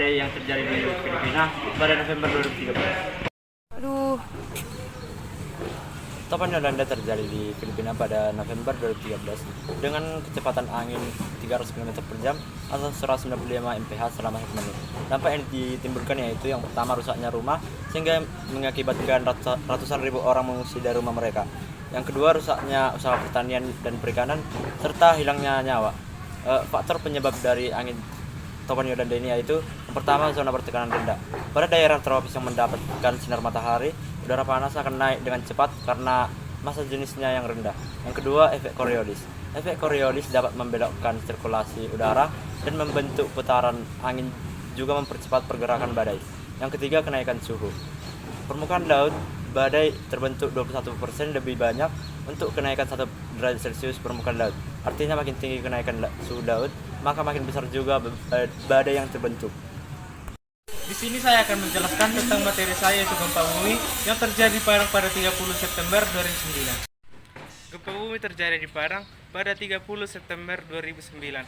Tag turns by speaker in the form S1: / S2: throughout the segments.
S1: badai yang terjadi di Filipina pada November 2013.
S2: Aduh.
S3: Topan Yolanda terjadi di Filipina pada November 2013 dengan kecepatan angin 300 km per jam atau 195 mph selama 1 menit. Dampak yang ditimbulkan yaitu yang pertama rusaknya rumah sehingga mengakibatkan ratusan ribu orang mengungsi dari rumah mereka. Yang kedua rusaknya usaha pertanian dan perikanan serta hilangnya nyawa. Faktor penyebab dari angin Topan Yolanda ini yaitu yang pertama zona bertekanan rendah. Pada daerah tropis yang mendapatkan sinar matahari, udara panas akan naik dengan cepat karena massa jenisnya yang rendah. Yang kedua, efek Coriolis. Efek Coriolis dapat membelokkan sirkulasi udara dan membentuk putaran angin, juga mempercepat pergerakan badai. Yang ketiga, kenaikan suhu. Permukaan laut badai terbentuk 21% lebih banyak untuk kenaikan 1 derajat Celcius permukaan laut. Artinya makin tinggi kenaikan suhu laut, maka makin besar juga badai yang terbentuk.
S4: Di sini saya akan menjelaskan tentang materi saya, yaitu gempa bumi yang terjadi di Padang pada 30 September 2009. Gempa bumi terjadi di Padang pada 30 September 2009.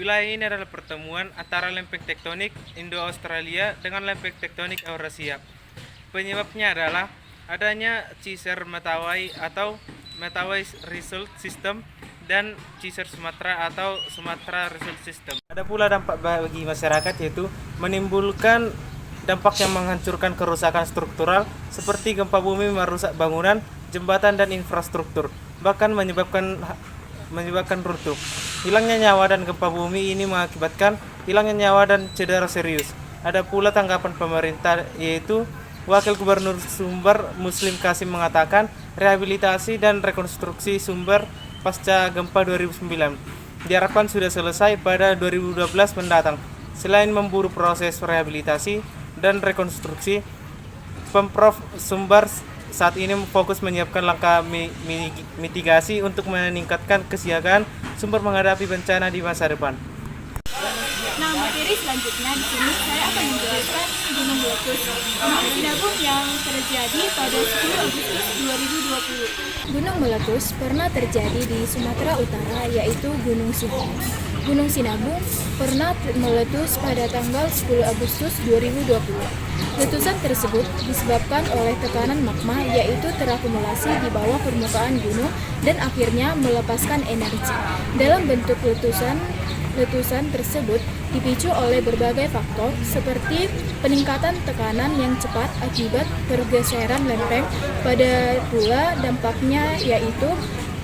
S4: Wilayah ini adalah pertemuan antara lempeng tektonik Indo-Australia dengan lempeng tektonik Eurasia. Penyebabnya adalah adanya Geyser Mentawai atau Mentawai Result System dan Geyser Sumatra atau Sumatra Result System. Ada pula dampak bagi masyarakat, yaitu menimbulkan dampak yang menghancurkan kerusakan struktural seperti gempa bumi merusak bangunan, jembatan dan infrastruktur, bahkan menyebabkan runtuh. Hilangnya nyawa dan gempa bumi ini mengakibatkan hilangnya nyawa dan cedera serius. Ada pula tanggapan pemerintah, yaitu Wakil Gubernur Sumber Muslim Kasim mengatakan rehabilitasi dan rekonstruksi Sumber pasca gempa 2009 diharapkan sudah selesai pada 2012 mendatang. Selain memburu proses rehabilitasi dan rekonstruksi, Pemprov Sumbar saat ini fokus menyiapkan langkah mitigasi untuk meningkatkan kesiagaan Sumber menghadapi bencana di masa depan.
S2: Nah, materi selanjutnya di sini saya akan menjelaskan gunung meletus sinabung yang terjadi pada 10 Agustus 2020. Gunung meletus pernah terjadi di Sumatera Utara, yaitu Gunung Sinabung. Gunung Sinabung pernah meletus pada tanggal 10 Agustus 2020. Letusan tersebut disebabkan oleh tekanan magma, yaitu terakumulasi di bawah permukaan gunung dan akhirnya melepaskan energi. Dalam bentuk letusan tersebut dipicu oleh berbagai faktor seperti peningkatan tekanan yang cepat akibat pergeseran lempeng. Pada pula dampaknya yaitu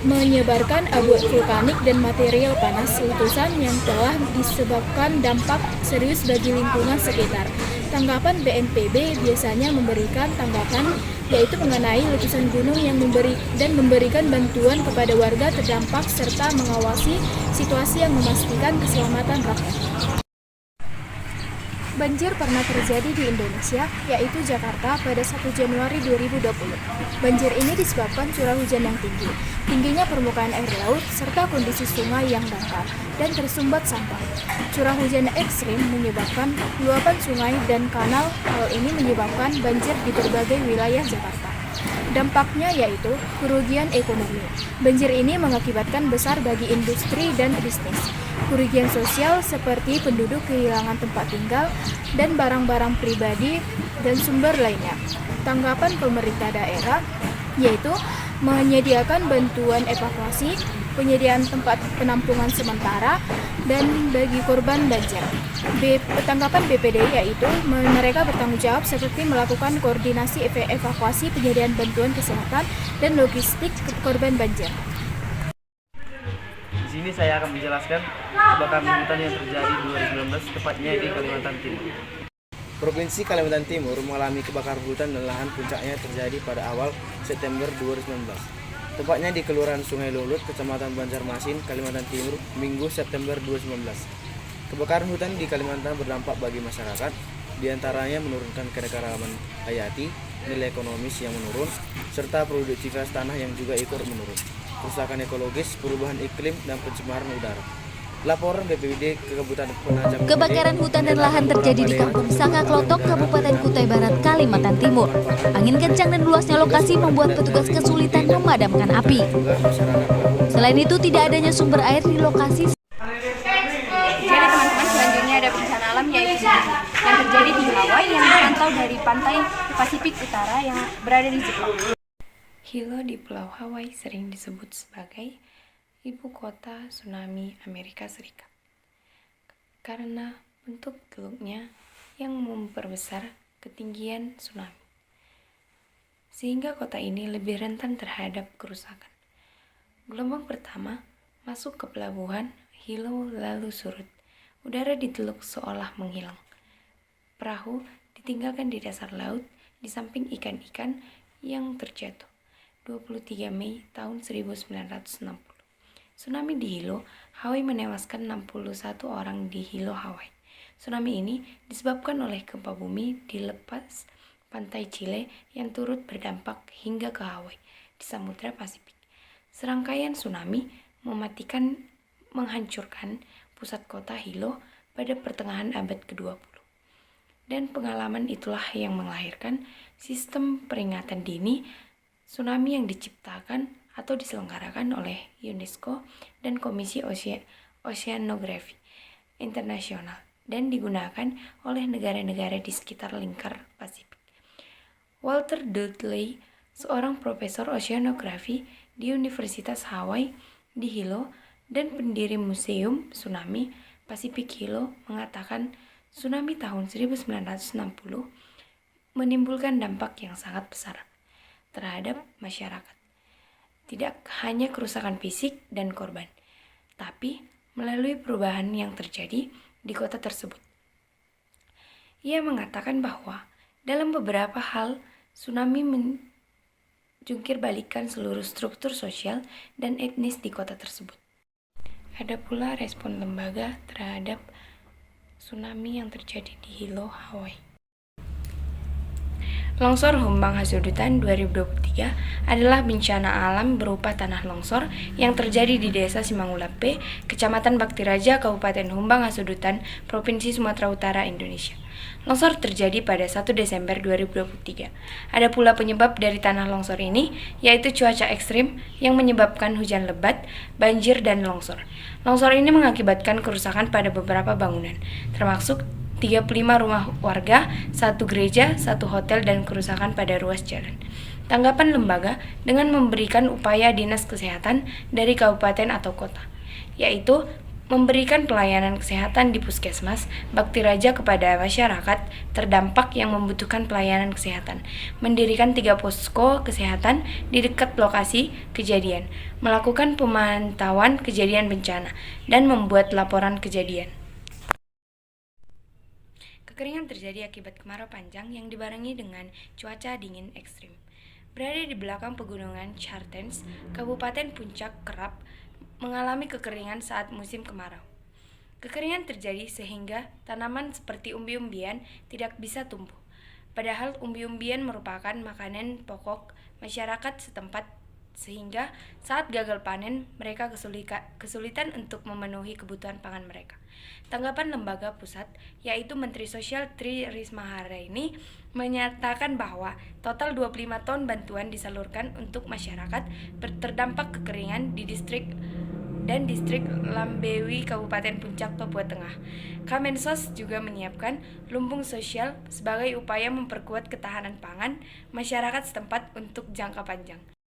S2: menyebarkan abu vulkanik dan material panas. Letusan yang telah disebabkan dampak serius bagi lingkungan sekitar. Tanggapan BNPB biasanya memberikan tanggapan yaitu mengenai letusan gunung yang memberikan bantuan kepada warga terdampak serta mengawasi situasi yang memastikan keselamatan rakyat. Banjir pernah terjadi di Indonesia, yaitu Jakarta pada 1 Januari 2020. Banjir ini disebabkan curah hujan yang tinggi, tingginya permukaan air laut, serta kondisi sungai yang dangkal dan tersumbat sampah. Curah hujan ekstrim menyebabkan luapan sungai dan kanal. Hal ini menyebabkan banjir di berbagai wilayah Jakarta. Dampaknya yaitu kerugian ekonomi. Banjir ini mengakibatkan besar bagi industri dan bisnis. Kerugian sosial seperti penduduk kehilangan tempat tinggal dan barang-barang pribadi dan sumber lainnya. Tanggapan pemerintah daerah yaitu menyediakan bantuan evakuasi, penyediaan tempat penampungan sementara, dan bagi korban banjir. Tanggapan BPD yaitu mereka bertanggung jawab seperti melakukan koordinasi evakuasi, penyediaan bantuan kesehatan, dan logistik korban banjir.
S1: Di sini saya akan menjelaskan kebakaran hutan yang terjadi 2019 tepatnya di Kalimantan Timur.
S5: Provinsi Kalimantan Timur mengalami kebakaran hutan dan lahan puncaknya terjadi pada awal September 2019. Tepatnya di Kelurahan Sungai Lulut, Kecamatan Banjarmasin, Kalimantan Timur, Minggu September 2019. Kebakaran hutan di Kalimantan berdampak bagi masyarakat, diantaranya menurunkan keanekaragaman hayati, nilai ekonomis yang menurun, serta produktivitas tanah yang juga ikut menurun, kerusakan ekologis, perubahan iklim, dan pencemaran udara. Laporan BPBD Kabupaten Penajam.
S6: Kebakaran hutan dan lahan terjadi di Kampung Sanga Klotok, Kabupaten Kutai Barat, Kalimantan Timur. Angin kencang dan luasnya lokasi membuat petugas kesulitan memadamkan api. Selain itu, tidak adanya sumber air di lokasi.
S2: Jadi teman-teman, selanjutnya ada bencana alam yaitu yang berasal dari pantai Pasifik Utara yang berada di Jepang.
S7: Hilo di Pulau Hawaii sering disebut sebagai ibu kota tsunami Amerika Serikat karena bentuk teluknya yang memperbesar ketinggian tsunami, sehingga kota ini lebih rentan terhadap kerusakan. Gelombang pertama masuk ke pelabuhan Hilo lalu surut. Udara di teluk seolah menghilang. Perahu ditinggalkan di dasar laut di samping ikan-ikan yang terjatuh. 23 Mei tahun 1960. Tsunami di Hilo, Hawaii menewaskan 61 orang di Hilo, Hawaii. Tsunami ini disebabkan oleh gempa bumi di lepas pantai Chile yang turut berdampak hingga ke Hawaii di Samudra Pasifik. Serangkaian tsunami menghancurkan pusat kota Hilo pada pertengahan abad ke-20. Dan pengalaman itulah yang melahirkan sistem peringatan dini tsunami yang diciptakan atau diselenggarakan oleh UNESCO dan Komisi Oceanografi Internasional dan digunakan oleh negara-negara di sekitar lingkar Pasifik. Walter Dudley, seorang profesor oceanografi di Universitas Hawaii di Hilo dan pendiri Museum Tsunami Pasifik Hilo, mengatakan tsunami tahun 1960 menimbulkan dampak yang sangat besar terhadap masyarakat. Tidak hanya kerusakan fisik dan korban, tapi melalui perubahan yang terjadi di kota tersebut. Ia mengatakan bahwa dalam beberapa hal, tsunami menjungkir balikan seluruh struktur sosial dan etnis di kota tersebut. Ada pula respon lembaga terhadap tsunami yang terjadi di Hilo, Hawaii. Longsor Humbang Hasudutan 2023 adalah bencana alam berupa tanah longsor yang terjadi di Desa Simangulape, Kecamatan Baktiraja, Kabupaten Humbang Hasudutan, Provinsi Sumatera Utara, Indonesia. Longsor terjadi pada 1 Desember 2023. Ada pula penyebab dari tanah longsor ini, yaitu cuaca ekstrim yang menyebabkan hujan lebat, banjir, dan longsor. Longsor ini mengakibatkan kerusakan pada beberapa bangunan, termasuk 35 rumah warga, 1 gereja, 1 hotel, dan kerusakan pada ruas jalan. Tanggapan lembaga dengan memberikan upaya dinas kesehatan dari kabupaten atau kota, yaitu memberikan pelayanan kesehatan di puskesmas Baktiraja kepada masyarakat terdampak yang membutuhkan pelayanan kesehatan, mendirikan 3 posko kesehatan di dekat lokasi kejadian, melakukan pemantauan kejadian bencana, dan membuat laporan kejadian. Kekeringan terjadi akibat kemarau panjang yang dibarengi dengan cuaca dingin ekstrim. Berada di belakang pegunungan Chartens, Kabupaten Puncak kerap mengalami kekeringan saat musim kemarau. Kekeringan terjadi sehingga tanaman seperti umbi-umbian tidak bisa tumbuh. Padahal umbi-umbian merupakan makanan pokok masyarakat setempat, sehingga saat gagal panen mereka kesulitan untuk memenuhi kebutuhan pangan mereka. Tanggapan lembaga pusat, yaitu Menteri Sosial Tri Risma hari ini, menyatakan bahwa total 25 ton bantuan disalurkan untuk masyarakat terdampak kekeringan di distrik Lambewi, Kabupaten Puncak, Papua Tengah. Kemensos juga menyiapkan lumbung sosial sebagai upaya memperkuat ketahanan pangan masyarakat setempat untuk jangka panjang.